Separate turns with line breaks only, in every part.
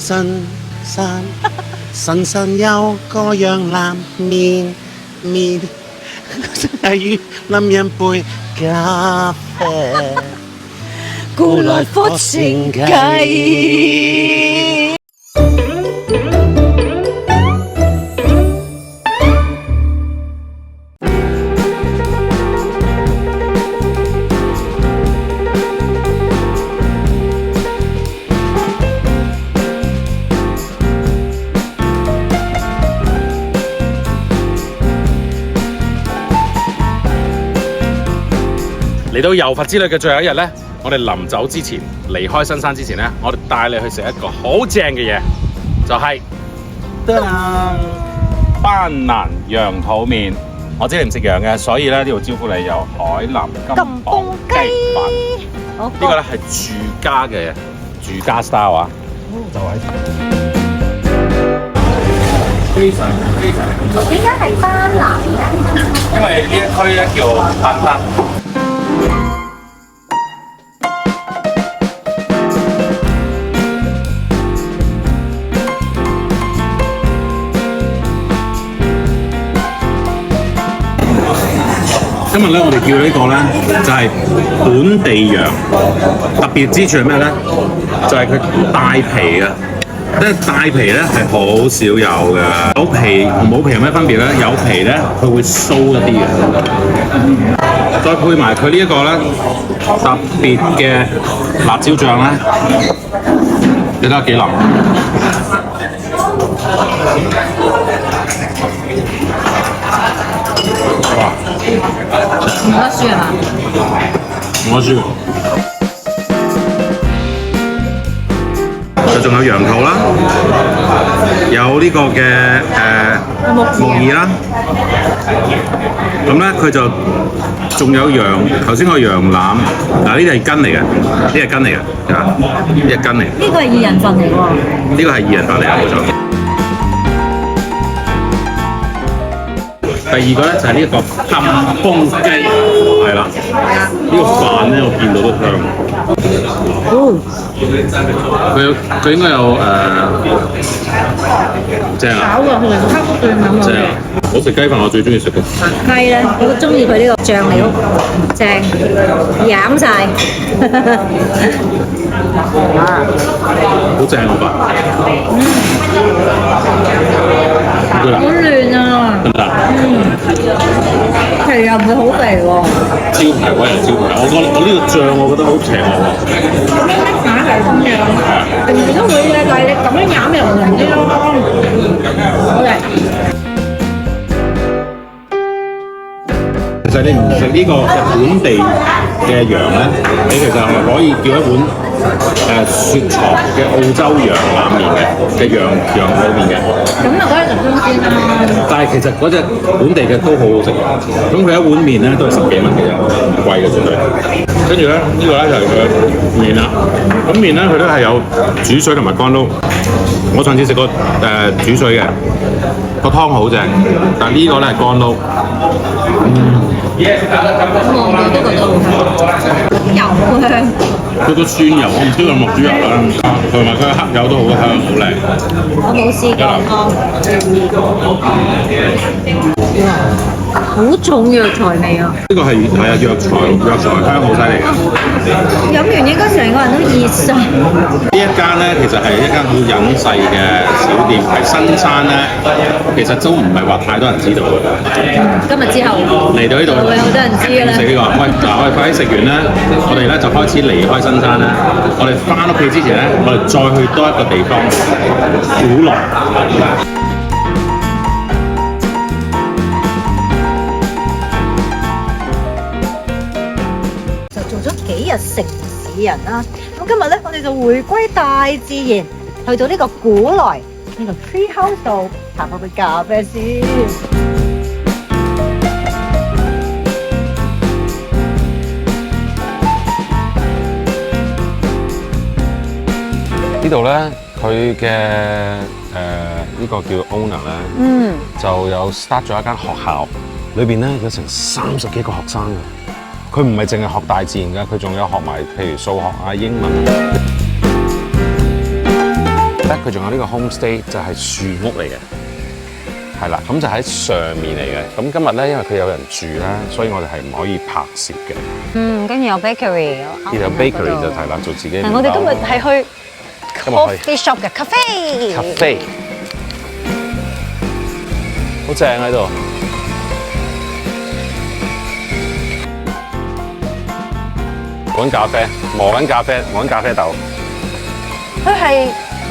山，神神有個樣藍面，係與男人杯咖啡，
古來佛前計。
嚟到遊佛之旅嘅最後一日呢，我哋臨走之前，離開新山之前呢，我哋帶你去食一個好正嘅嘢，就係班蘭羊肚麵。我知你唔食羊嘅，所以咧呢度招呼你有海南金榜雞飯。呢個咧係住家 style 啊，就喺非常。
點解係班蘭嘅？
因為呢一區咧叫班蘭。今日咧，我哋叫呢個咧就係本地羊，特別之處係咩咧？就係佢帶皮嘅，即係帶皮咧係好少有嘅。有皮同冇皮有咩分別咧？有皮咧佢會酥一啲嘅，再配埋佢呢一個咧特別嘅辣椒醬咧，你睇下幾腍。哇！
唔得輸係嘛？
唔得輸。就仲有羊肚啦，有呢個嘅木耳啦。咁咧佢就仲有羊，頭先個羊腩，嗱呢啲係筋嚟嘅，呢係筋嚟嘅，係嘛？呢係筋嚟。
呢個係二人份嚟喎。
呢個係二人份嚟啊，冇錯。第二個咧就係呢一個冚風雞，係啦，呢個飯咧我見到都香。佢應該有正啊！
炒喎，佢哋黑卜段咁
正啊！我食雞飯我最中意食嘅
雞咧，我都中意佢呢個醬料，正，飲晒。
好正個飯。
好嫩啊！
得唔得？
皮又唔會好肥喎。
招牌揾人招牌，我呢個醬我覺得好邪惡喎。
硬係咁樣，平時都會嘅，但係你咁樣飲又唔同啲咯。好嘅。
其實你唔食呢個本地嘅羊咧，你其實係可以叫一碗雪藏嘅澳洲羊腩麵嘅羊肚麵嘅。
咁就嗰隻就新鮮啦。
但係其實嗰隻本地嘅都好好食嘅。咁佢一碗麵咧都係10幾蚊嘅啫，唔貴嘅絕對。跟住咧呢個咧就係佢麵啦。咁麵咧佢都係有煮水同埋乾撈。我上次食過煮水嘅，個湯好正，但係呢個咧係乾撈。
望到都覺得好香，油香。
佢個蒜油我唔知有木豬油啦，同埋佢嘅黑油都好香，好靚。
我冇試過好重藥材味啊！
呢個係啊藥材香好犀利嘅。
飲完應該成個人都熱晒。
呢一間咧其實係一間好隱世嘅小店，係新山咧，其實都唔係話太多人知道嘅。
今日之後
嚟到呢度
會好多人知嘅啦。
食呢個，喂嗱，我哋快啲食完咧，我哋咧就開始離開新山啦。我哋翻屋企之前咧，我哋再去多一個地方，古來。
幾日城市人啦，咁今日咧我哋就回歸大自然，去到呢個古來呢個 tree house 度行下杯咖啡先。
呢度咧，佢嘅呢個叫 owner 咧，就有 start 咗一間學校，裏邊咧有成30幾個學生嘅。佢唔係淨係學大自然㗎，佢仲有學埋譬如數學啊、英文。咧佢仲有呢個 homestay 就係樹屋嚟嘅，係啦，咁就喺上面嚟嘅。咁今日咧因為佢有人住啦，所以我哋係唔可以拍攝嘅。
嗯，跟住有 bakery，
呢度 bakery 就係啦，做自己。
但我哋今日係去 coffee shop 嘅 cafe。cafe
好正喺度。揾咖啡，磨緊咖啡，磨緊咖啡豆。
佢係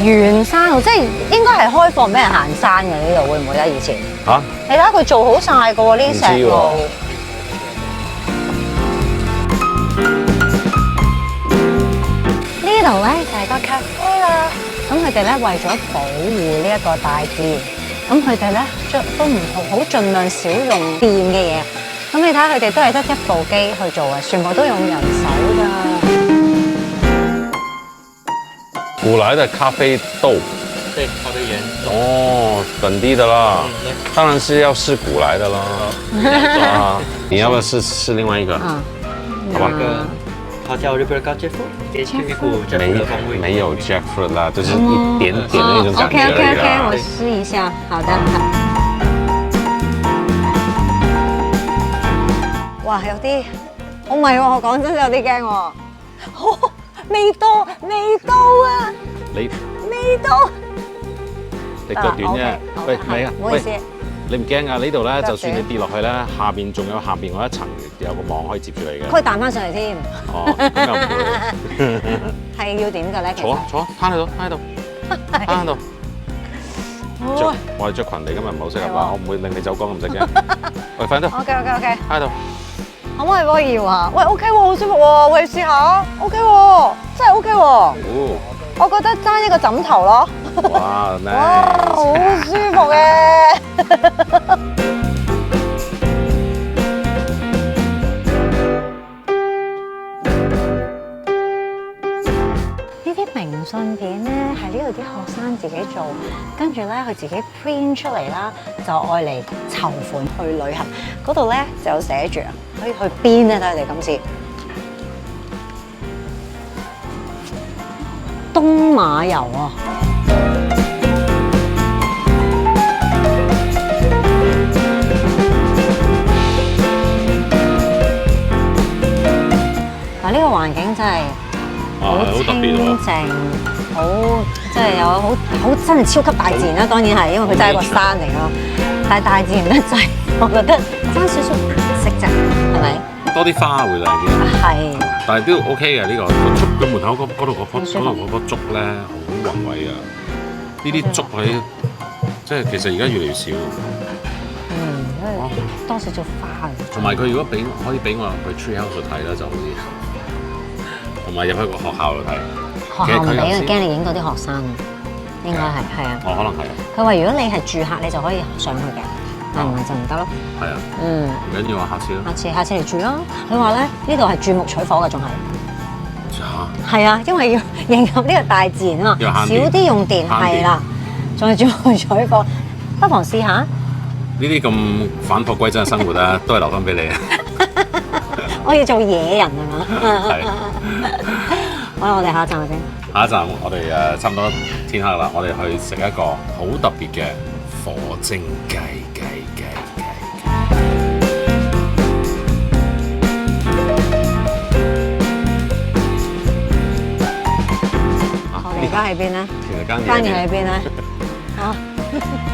原山路，即係應該係開放俾人行山嘅呢度，會唔會咧？以前
嚇？
你睇下佢做好晒㗎喎，呢啲石路。呢度咧就係個 cafe 啦。咁佢哋咧為咗保護呢一個大自然，咁佢哋咧都唔好盡量少用電嘅嘢。咁你睇下佢哋都係得一部機去做嘅，全部都用人手㗎。
古來的咖啡豆。
对，咖啡园。
哦，本地的啦，當然是要試古來的啦。啊，你要不要試另外一個？
啊，
好吧。
它叫 Rebecca Jackfruit，給出一股 Jackfruit 的風味。
沒有 jackfruit 啦，就是一點點的那種感覺而已
OK， 我
啦。
試一下。好的。哇，有啲，我唔係喎，我講真有啲驚喎。未到啊！
你
未到。
你腳短啫。喂，你啊，
唔好意思。
你唔驚啊？呢度咧，
腳
就算你跌落去咧，下邊仲有下邊嗰一層有個網可以接住你嘅。
可以彈翻上嚟添。
哦，咁又唔會。
係要點嘅咧？其實
坐，攤喺度，攤喺度，攤喺度。
好。
我係着裙，你今日唔好適合啊！我唔會令你走光咁滯嘅。喂，快啲。
OK，
攤喺度。
可唔可以幫我搖下？喂 ，OK 喎，好舒服喎，喂，試下 ，OK 喎，真係 OK 喎。
哦。
我覺得爭一個枕頭咯。
哇，nice！
哇，好舒服嘅。呢啲明信片咧係呢度啲學生自己做，跟住咧佢自己 print 出嚟啦，就愛嚟籌款去旅行。嗰度咧就有寫住可以去邊咧？睇下你今次。東馬遊啊！嗱，呢個環境真係好清靜，好即係有好真係超級大自然啦。當然係，因為佢真係一個山嚟咯。但係大自然得滯，我覺得爭少少顏色咋，係咪？
多啲花會靚啲。
係。
但係都 OK 嘅呢個竹嘅門口嗰度嗰棵竹咧好宏偉啊！呢啲竹喺即係其實而家越嚟越少。
嗯，因為多少少花嘅。
同埋佢如果可以俾我入去 Tree House 度睇咧，就好啲。同埋入去個學校度睇。
學校唔俾佢驚你影到啲學生，應該係啊。
哦，可能係啊。
佢話如果你係住客，你就可以上去嘅。但唔係就唔得咯。係啊。嗯。
唔緊要啊，下次咯。
下次嚟住咯。佢話咧呢度係鑽木取火嘅，仲係。嚇！係啊，因為要迎合呢個大自然啊嘛，少啲用電係啦，仲係鑽木取火，不妨試下。呢
啲咁返璞歸真嘅生活啊，都係留翻俾你啊！
我要做野人係嘛？
係。
好啦，我哋下一站先。
下一站我哋差唔多天黑啦，我哋去食一個好特別嘅火蒸雞。
而家喺邊咧？
間
嘢喺邊咧？啊？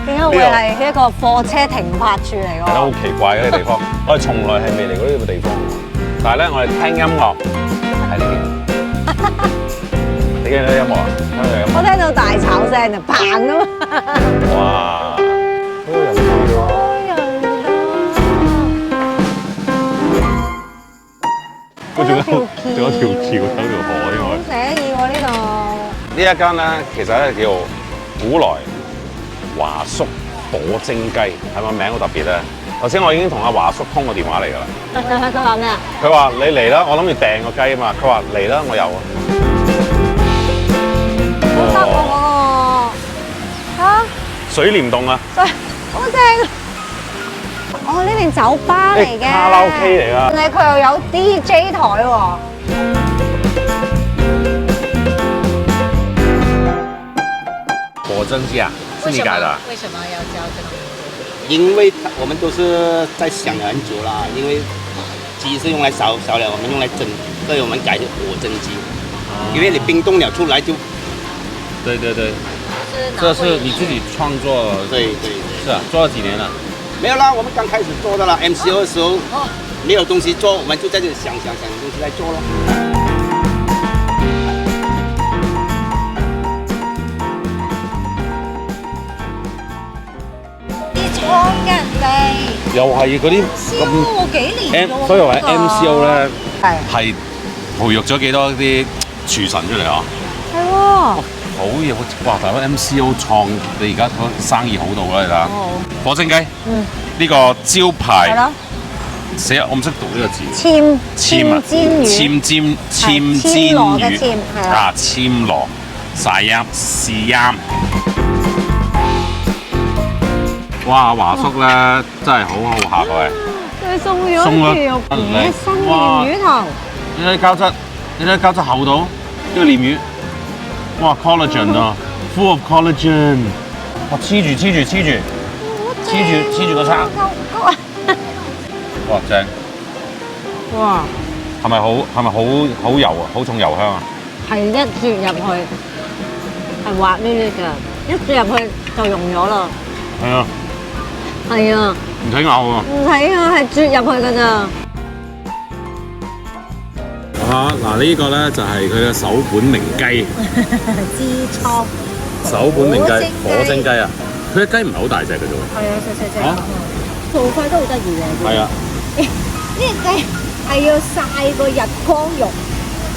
點解會係一個貨車停泊處嚟㗎？
係咯，好奇怪嘅呢個地方，我哋從來係未嚟過呢個地方。但係咧，我哋聽音樂喺呢邊。你聽到音樂啊？
我聽到大炒聲就砰啊嘛！
哇！好多人㗎。仲有條橋，有條河應該。
好寫意喎呢度。
呢一間咧，其實咧叫古來華叔火蒸雞，係咪名好特別咧？頭先我已經同阿華叔通過電話嚟㗎啦。
佢話咩啊？
佢話你嚟啦，我諗住訂個雞啊嘛。佢話嚟啦，我有啊。
好得喎嗰個嚇！
水簾洞啊！
好正啊！哦，呢邊酒吧嚟嘅，
卡拉 OK 嚟㗎。
但係佢又有 DJ 台喎。
果蒸雞啊，是你改的啊？
為什麼要叫這個名字？
因為我們都是在想了很久啦，因為雞是用來燒了，我們用來蒸，所以我們改成果蒸雞。因為你冰凍了出來就，
對對對，這是你自己創作，
對，
是啊，做了幾年了？
沒有啦，我們剛開始做的啦。MCO 的時候沒有東西做，我們就在這裡想東西來做咯。
創人哋
又係嗰啲
燒幾年咗，
所以話 MCO 咧
係
係培育咗幾多啲廚神出嚟啊！
係喎，
好嘢！哇！大佬 MCO 創你而家個生意好到啦，你睇下。火蒸雞，呢個招
係
牌
咯，
寫我唔識讀呢個字。
簽
簽啊！
煎魚，
簽煎
簽羅嘅簽係啦
啊！簽羅曬啱試啱。哇！華叔咧真係好好客嘅。
佢送咗條野生鯰魚頭，
你睇膠質，你睇膠質厚到呢個鯰魚，哇 collagen 啊，full of collagen，哇黐住個叉，哇正，
哇！
係咪好油啊？好重油香啊？
係一啜入去係滑呢啲㗎，一啜入去就溶咗啦。
係啊，
係啊，
唔使咬喎。
唔睇啊，係啜入去㗎咋。
嗱呢個咧就係佢嘅首本名雞，
痔瘡。
首本名雞火蒸雞啊！佢嘅雞唔係好大隻嘅啫喎。
係啊，細隻。做法都好得意嘅。
係啊，
呢隻雞係要曬個日光浴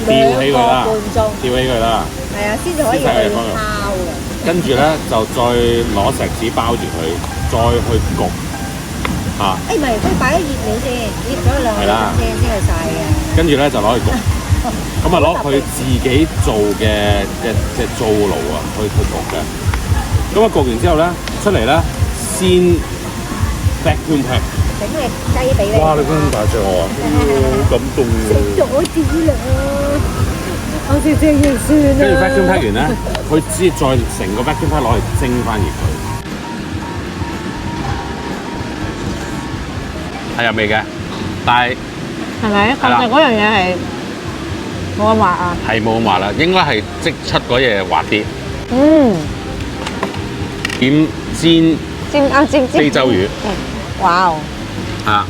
吊起佢啦
2個半鐘，
吊起佢啦，
係啊，先至可以去烤嘅。
跟住咧就再攞錫紙包住佢，再去焗嚇。
誒唔係，佢擺咗熱料先，醃咗佢2個鐘先去曬嘅。
跟住咧就攞去焗，咁啊攞佢自己做嘅灶爐啊去焗嘅。咁啊焗完之後咧出嚟咧先 vacuum pack。
整隻雞俾你。
哇！你咁大隻我啊，好感動喎。
咗啲啦，我食隻嘢算啦。
跟住 vacuum pack 完咧，佢只再成個 vacuum pack 攞嚟蒸翻熱佢，係入味嘅，但係
係咪？
係啦
其實嗰樣嘢係冇咁滑啊。
係冇咁滑啦，應該係即出嗰嘢滑啲。點煎非洲魚。
哇！
啊！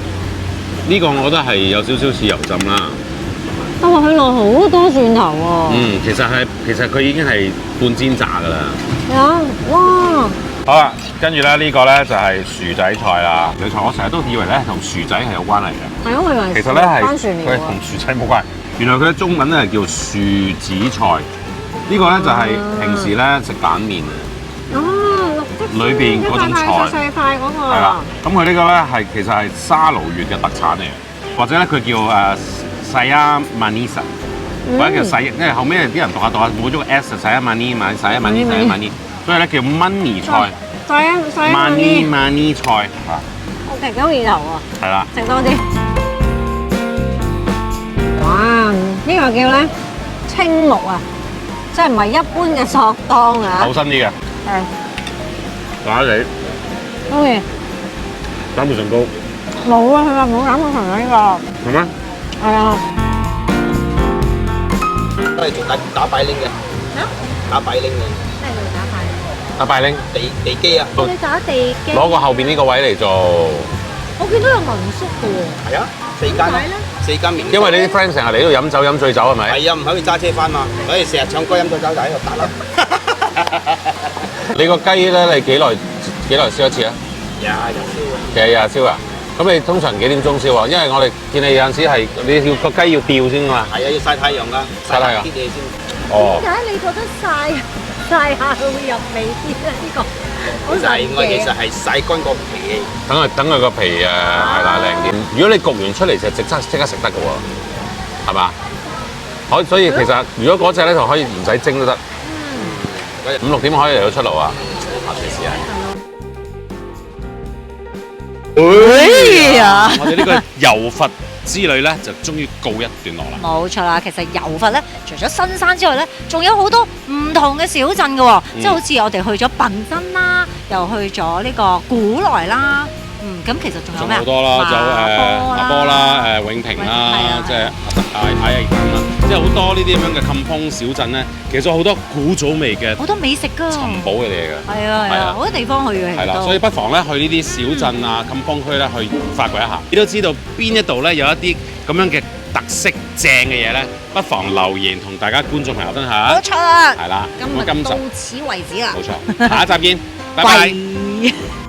呢個我覺得係有少少似油浸啦。
但係佢落好多蒜頭喎。
其實佢已經係半煎炸㗎啦。
啊！哇！
好啦，跟住咧呢個咧就係薯仔菜啦。薯仔菜我成日都以為咧同薯仔係有關係嘅。
係啊，我以為
其實咧係
番薯
佢係同薯仔冇關係。原來佢嘅中文咧係叫樹子菜。呢個咧就係平時咧食蛋麵啊。裏邊嗰種菜，
細塊嗰個。
係啦，咁佢呢個咧係其實係沙勞越嘅特產嚟嘅，或者咧佢叫Saya Manisa，或者叫細，因為後尾啲人讀下冇咗個 S 就 Saya Mani，Saya Mani，Saya Mani，所以咧叫 Mani 菜，Mani 菜啊。
OK，幾好意頭喎。
係啦，
食多啲。哇！呢個叫咧青木啊，即係唔係一般嘅索當啊。
厚身啲嘅。
係。
打你，
中意。
膽固醇高。
冇啊，佢話冇膽固醇啊呢個。
係咩？
係啊。
都係做打擺拎嘅。打擺拎嘅。
咩叫打擺？
打拜拎。
地基啊。
你打地基。
攞個後邊呢個位嚟做。
我見到有民宿嘅喎。
係啊，4間麵。
因為你啲 friend 成日嚟呢度飲酒飲醉酒係咪？
係啊，唔可以揸車翻嘛，所以成日唱歌飲醉酒就喺度打啦。
你個雞咧，你幾耐燒一次啊？日日燒啊！咁你通常幾點鐘燒啊？因為我哋見你有陣時係你要個雞要吊先㗎嘛。
係啊，要曬太陽㗎，
曬太陽
啲嘢先。
哦。
點解你覺得曬下會入味啲咧？呢個
其實係曬乾個皮。
等佢個皮係啦靚啲。如果你焗完出嚟就即刻食得㗎喎，係嘛？所以其實如果嗰隻咧就可以唔使蒸都得。5、6點可以嚟到出爐啊！下次試下。哎呀！我哋呢個柔佛之旅咧就終於告一段落啦。
冇錯啦，其實柔佛咧，除咗新山之外咧，仲有好多唔同嘅小鎮嘅喎，即係好似我哋去咗笨真啦，又去咗呢個古來啦，咁其實仲有咩啊？
好多啦，就麻波啦，永平啦，即係矮人啦，即係好多呢啲咁樣嘅冚風小鎮咧，其實好多古早味嘅
好多美食㗎，
尋寶嘅嘢㗎。
係啊，好多地方去嘅。
係啦，所以不妨咧去呢啲小鎮啊、冚風區咧去發掘一下。你都知道邊一度咧有一啲咁樣嘅特色正嘅嘢咧，不妨留言同大家觀眾朋友分享。
冇錯啦，
係啦，
今日到此為止啦。
冇錯，下一集見，拜拜。